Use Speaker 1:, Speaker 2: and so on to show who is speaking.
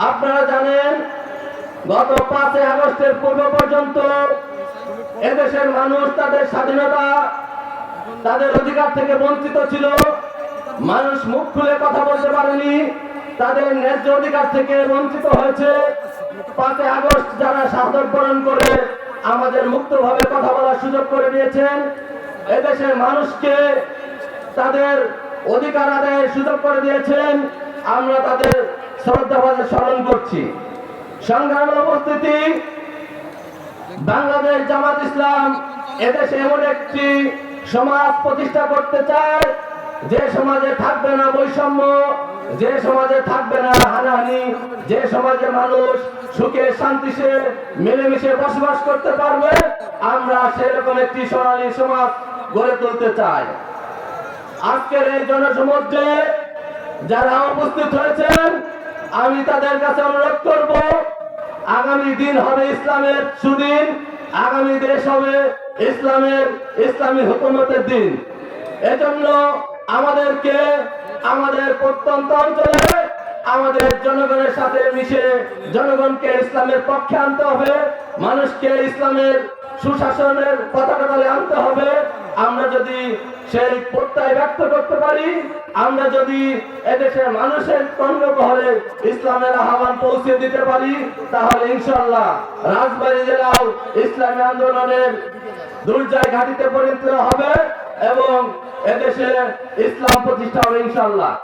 Speaker 1: আপনারা জানেন গত 5 আগস্টের পূর্ব পর্যন্ত এদেশের মানুষ তাদের স্বাধীনতা, তাদের অধিকার থেকে বঞ্চিত ছিল। মানুষ মুখ খুলে কথা বলতে পারেনি, তাদের ন্যায্য অধিকার থেকে বঞ্চিত হয়েছে। 5 আগস্ট যারা শাহাদাত বরণ করে আমাদের মুক্তভাবে কথা বলার সুযোগ করে দিয়েছেন, এদেশের মানুষকে তাদের অধিকার আদায়ের সুযোগ করে দিয়েছেন, আমরা তাদের শ্রদ্ধাভাবে স্মরণ করছি। সংগ্রামের উপস্থিতি, বাংলাদেশ জামাত ইসলাম এদেশে এমন একটি সমাজ প্রতিষ্ঠা করতে চায় যে সমাজে থাকবে না বৈষম্য, যে সমাজে থাকবে না হানাহানি, যে সমাজে মানুষ সুখে শান্তিতে মিলেমিশে বসবাস করতে পারবে। আমরা সেরকম একটি সোনালী সমাজ গড়ে তুলতে চাই। আজকের এই জনসমুদ্রে যারা উপস্থিত হয়েছেন, আমি তাদের কাছে অনুরোধ করব, আগামী দিন হবে ইসলামের সুদিন, আগামী দেশ হবে ইসলামী হুকুমতের দিন। এজন্য আমাদেরকে আমাদের প্রত্যন্ত অঞ্চলে আমাদের জনগণের সাথে মিশে জনগণকে ইসলামের পক্ষে আনতে হবে, মানুষকে ইসলামের সুশাসনের পতাকা তলে আনতে হবে। আমরা যদি সেই প্রত্যয় ব্যক্ত করতে পারি, আমরা যদি এদেশের মানুষের কর্ণগহরে ইসলামের আহ্বান পৌঁছে দিতে পারি, তাহলে ইনশাআল্লাহ রাজবাড়ী জেলাও ইসলামী আন্দোলনের দুর্জয় ঘাঁটিতে পরিণত হবে এবং এদেশে ইসলাম প্রতিষ্ঠা হবে ইনশাআল্লাহ।